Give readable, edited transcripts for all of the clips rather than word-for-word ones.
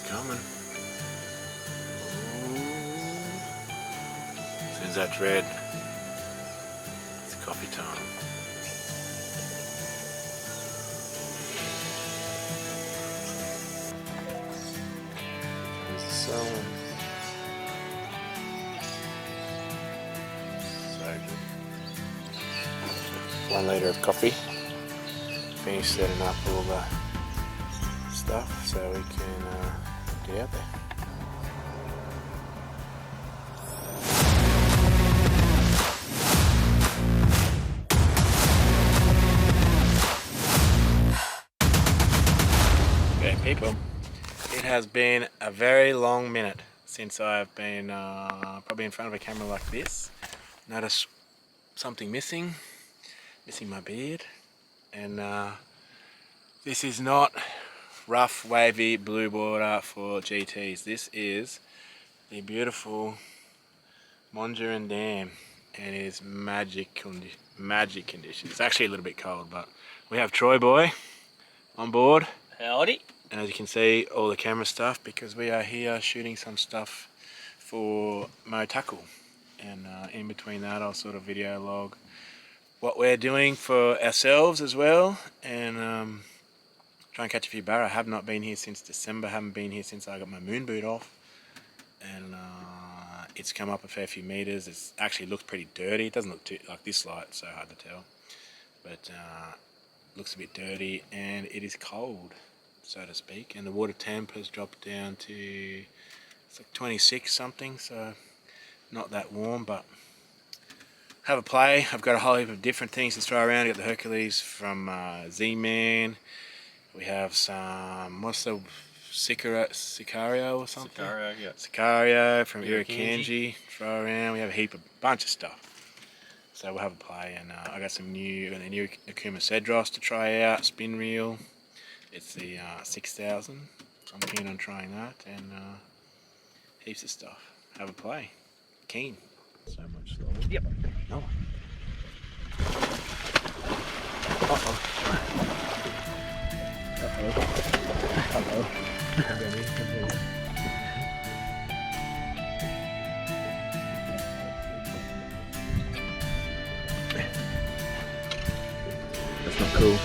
coming. Ooh. As soon as that's red, it's coffee time. There's the sun. So good. 1 litre of coffee. Finished setting up all the stuff so we can get out there. Okay, people, it has been a very long minute since I've been probably in front of a camera like this. Notice something missing my beard, and this is not rough wavy blue water for GTs. This is the beautiful Monduran Dam, and it is magic conditions. It's actually a little bit cold, but we have Troy Boy on board. Howdy. And as you can see, all the camera stuff, because we are here shooting some stuff for Motaku. And in between that, I'll sort of video log what we're doing for ourselves as well, and try and catch a few barra. I have not been here since December, haven't been here since I got my moon boot off, and it's come up a fair few meters. It actually looks pretty dirty. It doesn't look too, like this light, it's so hard to tell, but looks a bit dirty, and it is cold, so to speak, and the water temp has dropped down to, it's like 26 something, so not that warm, but have a play. I've got a whole heap of different things to throw around. I've got the Hercules from Z-Man. We have some, what's the Sicario or something? Sicario, yeah. Sicario from Irukandji. Throw around. We have a bunch of stuff. So we'll have a play, and I got some new Akuma Cedros to try out. Spin reel. It's the 6000. So I'm keen on trying that, and heaps of stuff. Have a play. Keen. So much slower. Yep. No. Uh-oh. Uh-oh. That's not cool.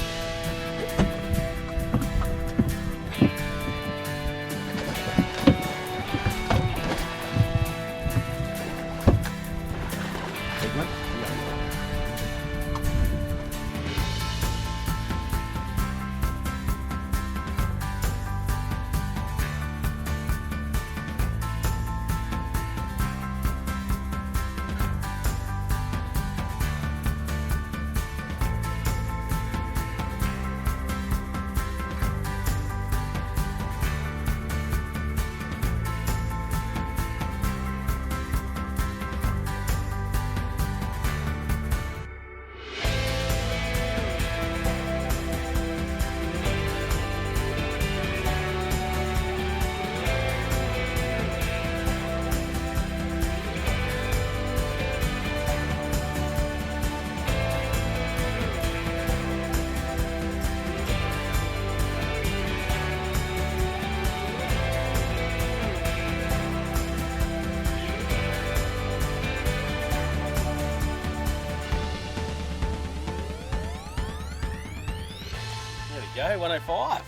There we go, 105.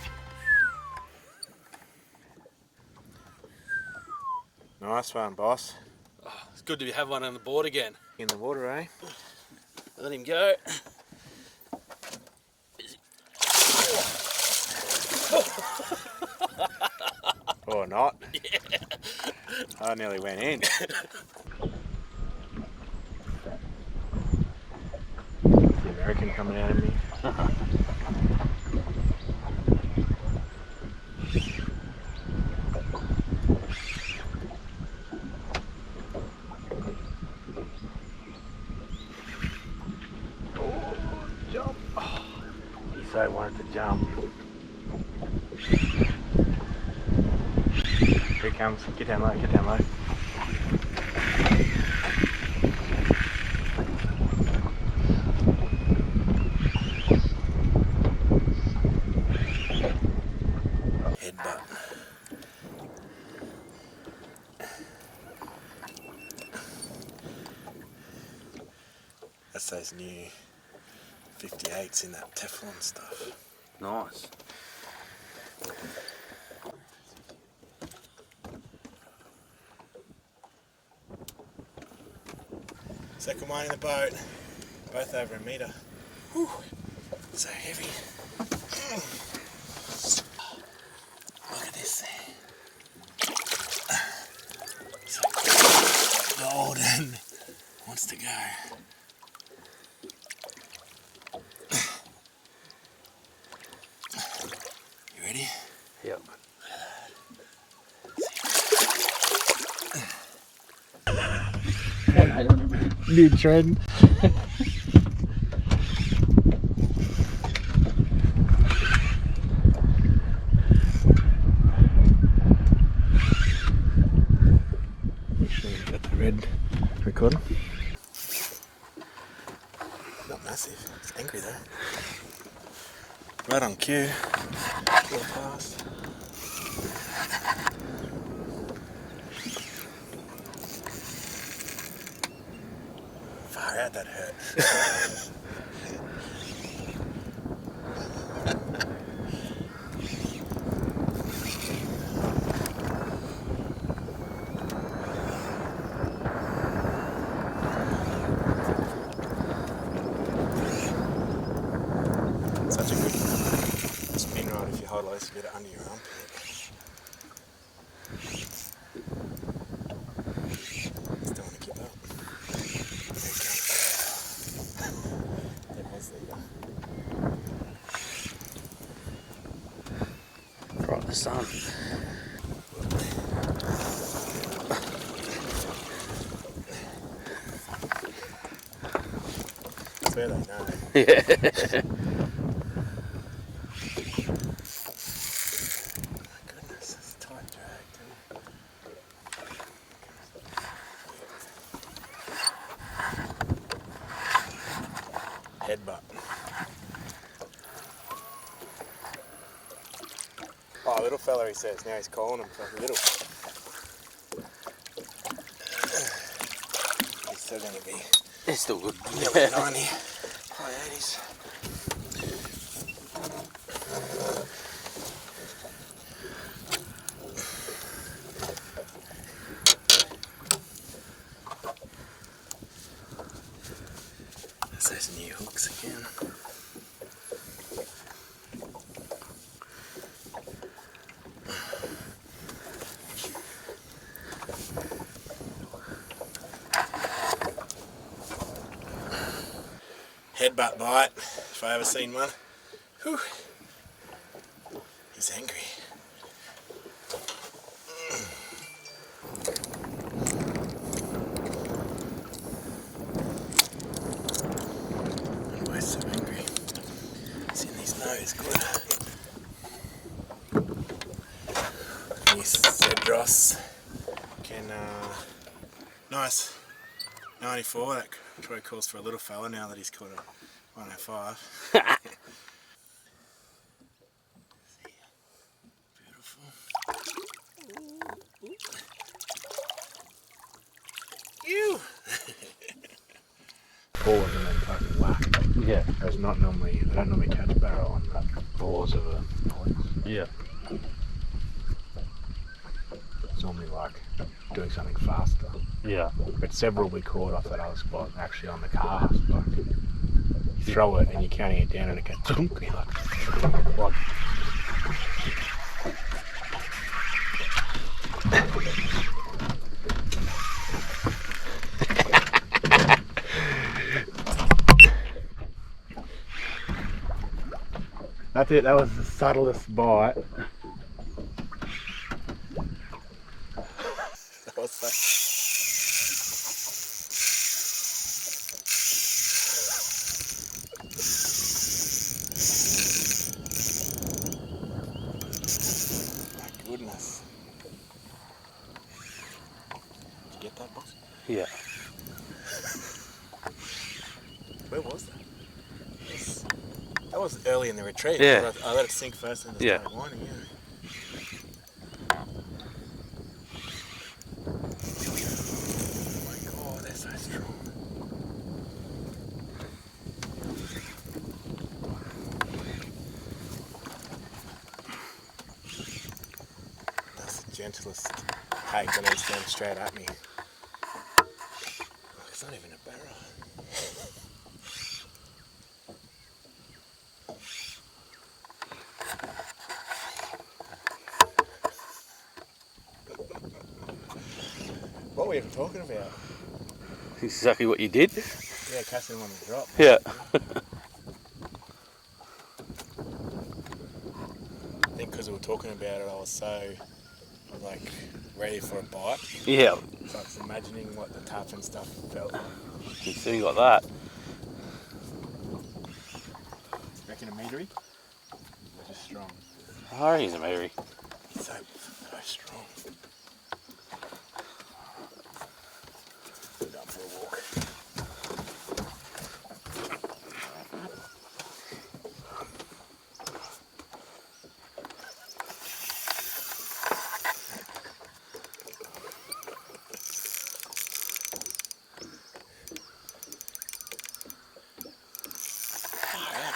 Nice one, boss. Oh, it's good to have one on the board again. In the water, eh? Let him go. Or not. Yeah. I nearly went in. The American coming out of me. Jump. Oh, he so wanted to jump. Here he comes. Get down low, get down low. Headbutt. That's those new 58s in that Teflon stuff. Nice. Second one in the boat, both over a metre. Whew, so heavy. Look at this thing. So golden. Wants to go. You ready? Yep. New trend. Make sure you got the red recorder. Not massive. It's angry though. Right on cue. Real fast. Far out, that hurt. Such a good spin ride if you hold loose, get it under your armpit. Just don't want to give up. There was the Right, the sun. That's where they know. Yeah. Goodness, it's tight drag too. Headbutt. Oh, little fella, he says. Now he's calling him for little. He's still going to be It's still good. nearly 90. High 80s. There's those new hooks again. Headbutt bite, if I ever seen one. Whew. He's angry. Why is he so angry? It's in his nose, good. New Cedros. Nice. 94, that probably calls for a little fella now that he's caught a 105. Beautiful. You! Pause and then fucking whack. Yeah. They don't normally catch barrel on that pause of a police. Yeah. It's normally like doing something faster. Yeah. But several we caught off that other spot, actually on the cast. Like, you throw it and you're counting it down and it goes thunk, and you're like, That's it, that was the subtlest bite. That was that. My goodness. Did you get that, boss? Yeah. Where was that? That was early in the retreat. Yeah. I let it sink first and then Yeah. started whining, yeah. Oh my god, they're so strong. gentlest take when he's going straight at me. It's not even a barra. What were we even talking about? Exactly what you did. Yeah, casting on the drop. Yeah. I think because we were talking about it, I was so like ready for a bite. Yeah. So I was imagining what the tap and stuff felt like. You soon got that. Reckon a metery? Or just strong? I reckon he's a Mary. So strong. Go down for a walk.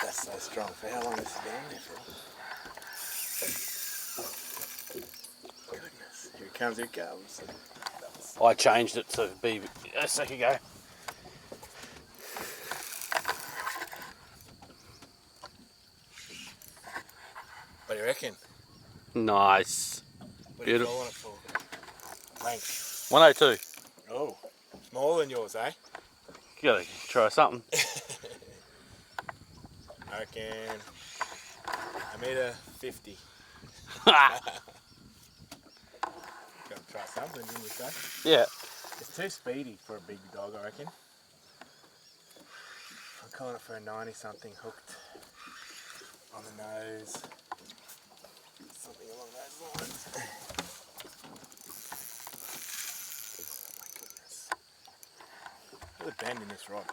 That's so strong. For how long has it been on there for? Goodness. Here it comes, here it comes. I changed it to be a second ago. What do you reckon? Nice. What are you Beautiful. calling it for? Length. 102. Oh, smaller than yours, eh? You gotta try something. I reckon 1.50 meters. Gotta try something, didn't you say? Yeah. It's too speedy for a big dog, I reckon. I'm calling it for a 90 something hooked on the nose. Something along those lines. Oh my goodness. Look at the bend in this rod.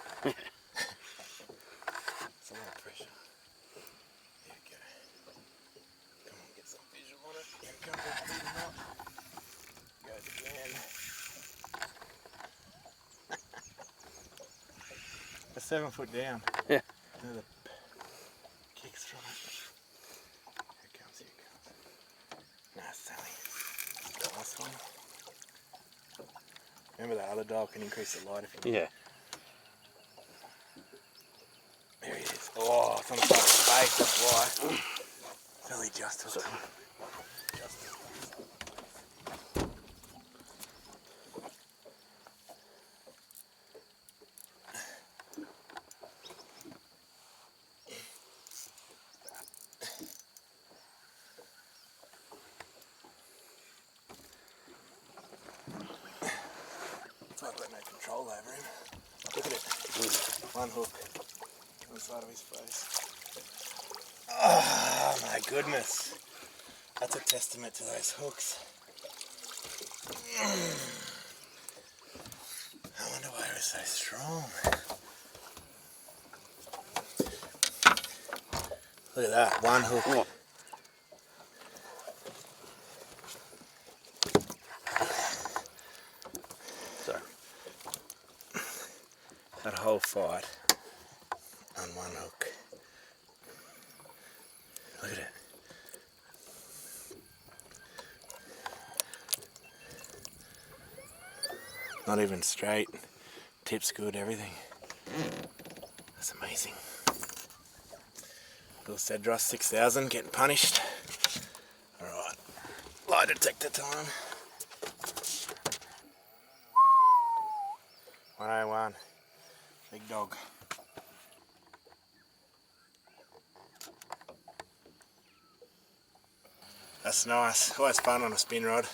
It's a lot of pressure. There we go. Come on, get some visual on it. Here we go, big knot. Goes again. A 7 foot down. Yeah. Another kicks from it. Here it comes, here it comes. Nice, Sally. Nice one. Remember that other dial can increase the light if you need. Yeah. There he is. Oh, it's on the side of his face, that's why. It's only just hooked him. Just hooked him. It's like I've got no control over him. Look at it. One hook on the side of his face. Oh my goodness. That's a testament to those hooks. I wonder why he was so strong. Look at that, one hook. Oh. So. That whole fight on one hook. Look at it. Not even straight. Tip's good, everything. That's amazing. Little Cedros 6000 getting punished. Alright, lie detector time. 101. Big dog. That's nice. Always fun on a spin rod.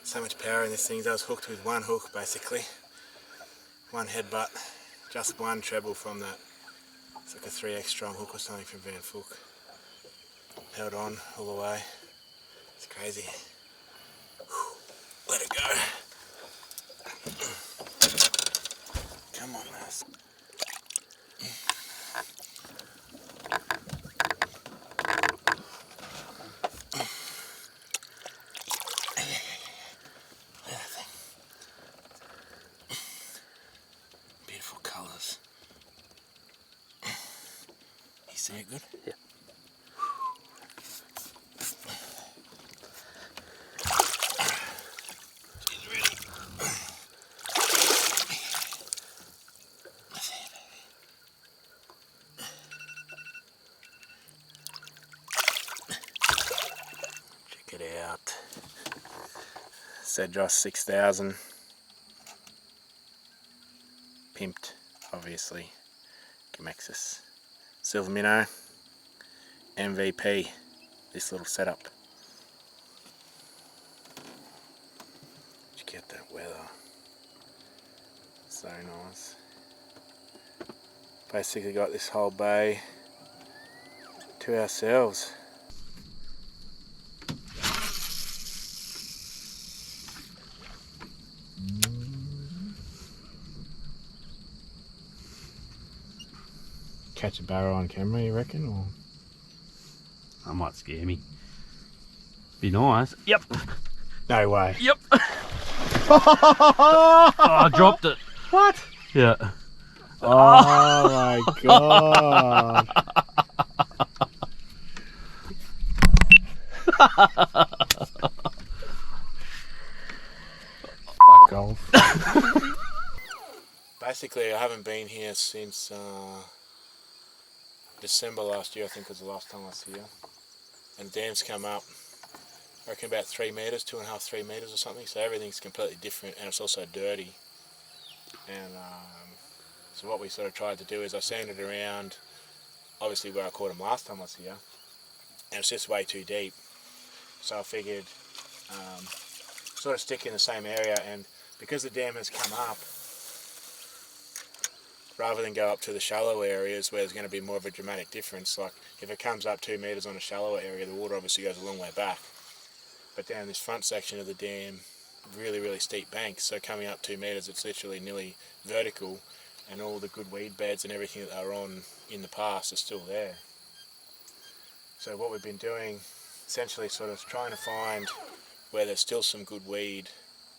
So much power in this thing. I was hooked with one hook basically. One headbutt. Just one treble from that. It's like a 3x strong hook or something from Van Fook. Held on all the way. It's crazy. Whew. Let it go. Come on, Mass. Beautiful colours. You see it good? Yeah. Check it out. Cedros 6000. Pimped, obviously. Gamexus. Silver minnow. MVP. This little setup. Did you get that weather? So nice. Basically got this whole bay to ourselves. Catch a barrow on camera, you reckon? Or That might scare me. Be nice. Yep. no way. Yep. Oh, I dropped it. What? Yeah. Oh my god. Fuck off. Basically, I haven't been here since December last year, I think was the last time I was here. And the dam's come up, I reckon about 3 metres, 2.5, 3 metres or something, so everything's completely different and it's also dirty. And so what we sort of tried to do is I sanded around, obviously where I caught them last time I was here, and it's just way too deep. So I figured sort of stick in the same area, and because the dam has come up, rather than go up to the shallow areas where there's going to be more of a dramatic difference, like if it comes up 2 metres on a shallower area, the water obviously goes a long way back. But down this front section of the dam, really steep banks, so coming up 2 metres it's literally nearly vertical, and all the good weed beds and everything that they were on in the past are still there. So what we've been doing, essentially sort of trying to find where there's still some good weed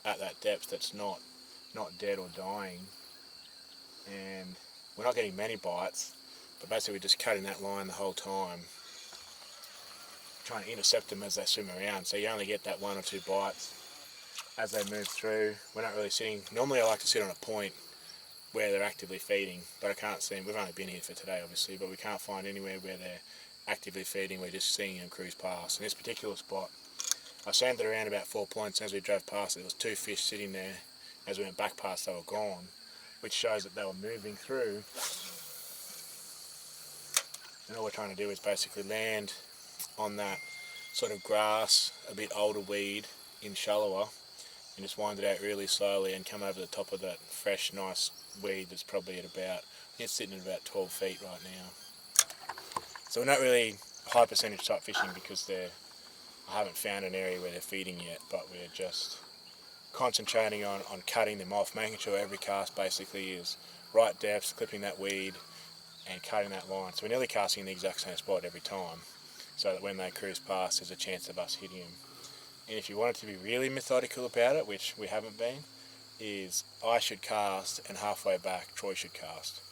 at that depth that's not dead or dying. And we're not getting many bites, but basically we're just cutting that line the whole time, trying to intercept them as they swim around. So you only get that 1 or 2 bites as they move through. We're not really sitting, normally I like to sit on a point where they're actively feeding, but I can't see them. We've only been here for today obviously, but we can't find anywhere where they're actively feeding. We're just seeing them cruise past. In this particular spot, I sanded around about 4 points, and as we drove past there was 2 fish sitting there. As we went back past they were gone, which shows that they were moving through. And all we're trying to do is basically land on that sort of grass, a bit older weed in shallower, and just wind it out really slowly and come over the top of that fresh, nice weed that's probably at about, it's sitting at about 12 feet right now. So we're not really high percentage type fishing because I haven't found an area where they're feeding yet, but we're just concentrating on cutting them off, making sure every cast basically is right depth, clipping that weed and cutting that line. So we're nearly casting in the exact same spot every time, so that when they cruise past there's a chance of us hitting them. And if you wanted to be really methodical about it, which we haven't been, is I should cast and halfway back Troy should cast.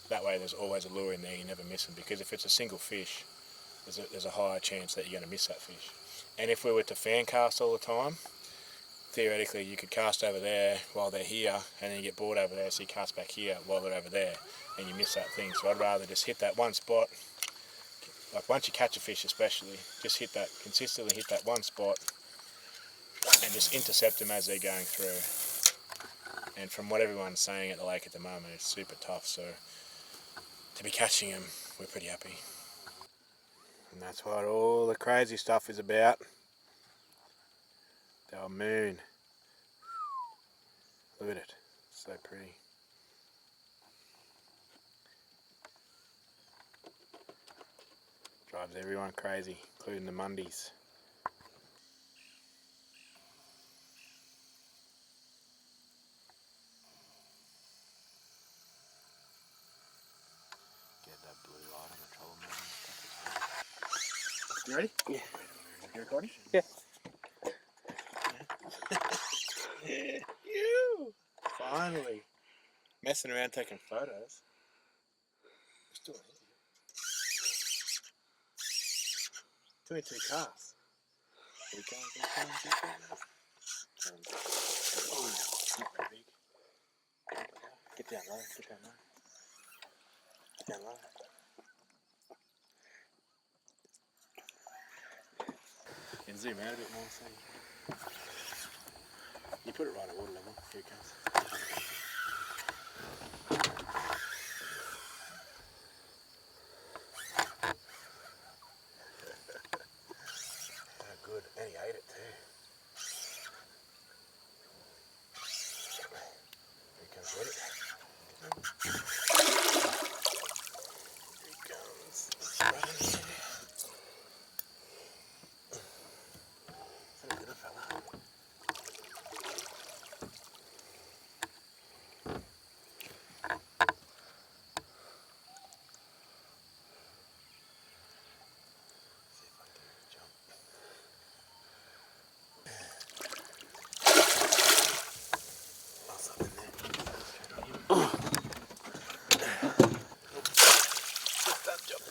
That way there's always a lure in there, you never miss them, because if it's a single fish there's a higher chance that you're going to miss that fish. And if we were to fan cast all the time, theoretically you could cast over there while they're here and then you get bored over there, so you cast back here while they're over there and you miss that thing. So I'd rather just hit that one spot, like once you catch a fish especially, just consistently hit that one spot and just intercept them as they're going through. And from what everyone's saying at the lake at the moment, it's super tough, so to be catching them, we're pretty happy. And that's what all the crazy stuff is about. The old moon. Look at it, so pretty. Drives everyone crazy, including the Mundys. Get that blue light on the trolling motor. You ready? Yeah. You recording? Yeah. You! Finally. Messing around taking photos. We're still in here. 22 cars. Keep going. Oh, not very big. Get down low. Get down low. And zoom out a bit more so you put it right at water level. Here it comes. Oh, good, and he ate it too. Here he comes, ready? Here he comes. Right in there. Is that a little fella? See if I can jump. Oh, something there. Just that jump.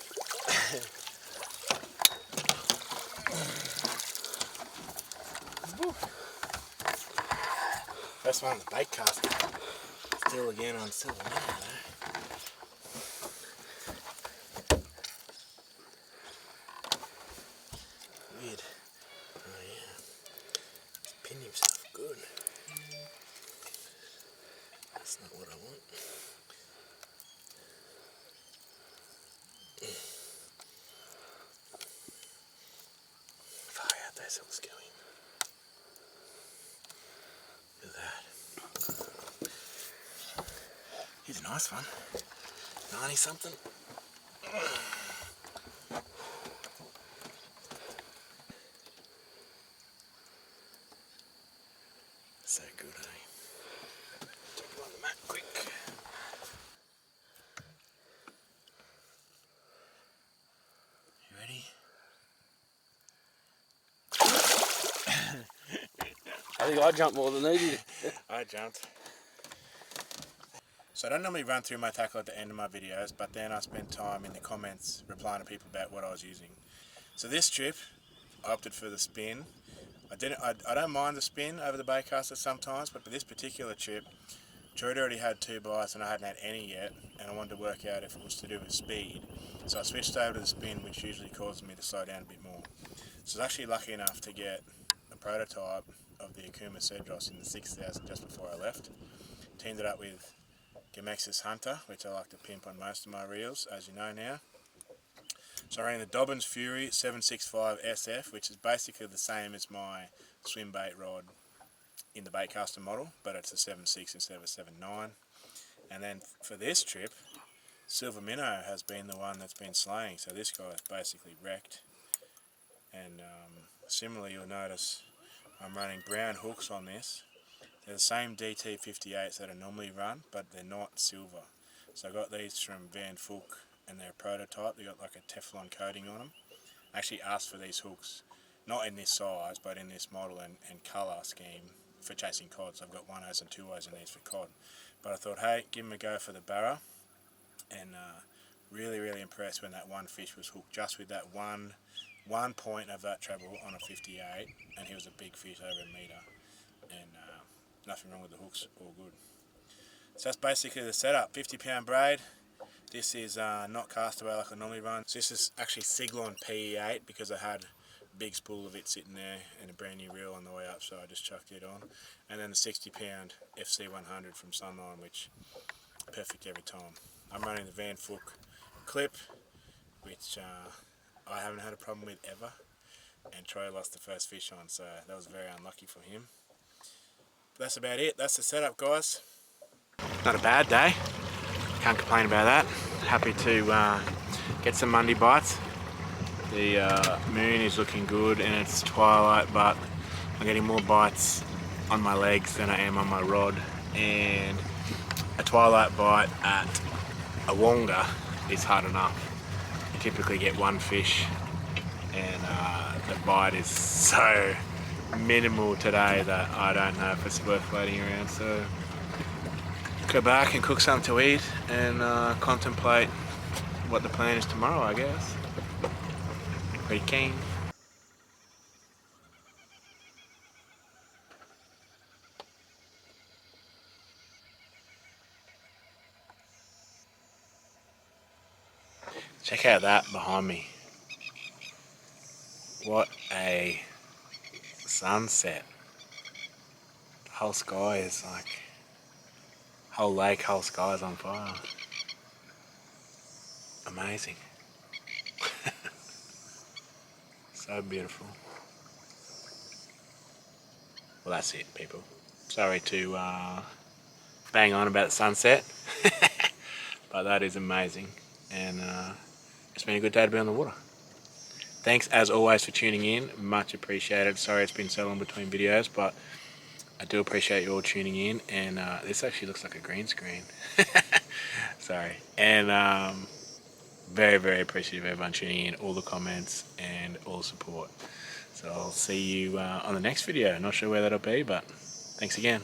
First one on the bait cast. Still again on silver minnow though. Weird. Oh yeah. Pinned himself good. That's not what I want. Far out those hooks going. Look at that. Here's a nice one. 90 something. So good, eh? Jump on the mat quick. You ready? I think I jumped more than they did. I jumped. So I don't normally run through my tackle at the end of my videos, but then I spend time in the comments replying to people about what I was using. So this trip, I opted for the spin. I don't mind the spin over the baitcaster sometimes, but for this particular trip, Jude already had 2 bites and I hadn't had any yet, and I wanted to work out if it was to do with speed. So I switched over to the spin, which usually causes me to slow down a bit more. So I was actually lucky enough to get a prototype of the Akuma Cedros in the 6000 just before I left. Teamed it up with Gamex's Hunter, which I like to pimp on most of my reels, as you know now. So I ran the Dobbins Fury 765 SF, which is basically the same as my swim bait rod in the baitcaster model, but it's a 7.6 instead of a 7.9. And then for this trip, Silver Minnow has been the one that's been slaying, so this guy is basically wrecked. And similarly, you'll notice I'm running brown hooks on this. They're the same DT58s that I normally run, but they're not silver. So I got these from Van Fook, and they're a prototype. They got like a Teflon coating on them. I actually asked for these hooks, not in this size, but in this model and colour scheme for chasing cod. So I've got 1/0s and 2/0s in these for cod. But I thought, hey, give them a go for the barra, and really impressed when that one fish was hooked just with that one point of that treble on a 58, and he was a big fish over a metre, and nothing wrong with the hooks, all good. So that's basically the setup. 50-pound braid. This is not castaway like I normally run. So this is actually Siglon PE8 because I had a big spool of it sitting there and a brand new reel on the way up, so I just chucked it on. And then the 60-pound FC100 from Sunline, which is perfect every time. I'm running the Van Fook clip, which I haven't had a problem with ever. And Troy lost the first fish on, so that was very unlucky for him. But that's about it. That's the setup, guys. Not a bad day. Can't complain about that. Happy to get some Monday bites. The moon is looking good and it's twilight, but I'm getting more bites on my legs than I am on my rod. And a twilight bite at a wonga is hard enough. You typically get one fish, and the bite is so minimal today that I don't know if it's worth waiting around. So go back and cook something to eat and contemplate what the plan is tomorrow, I guess. Pretty keen. Check out that behind me. What a sunset. The whole sky is like, whole lake, whole sky is on fire. Amazing. So beautiful. Well, that's it, people. Sorry to bang on about the sunset, but that is amazing, and it's been a good day to be on the water. Thanks as always for tuning in, much appreciated. Sorry it's been so long between videos, but I do appreciate you all tuning in, and this actually looks like a green screen. Sorry. And very, very appreciative of everyone tuning in, all the comments and all the support. So I'll see you on the next video. Not sure where that'll be, but thanks again.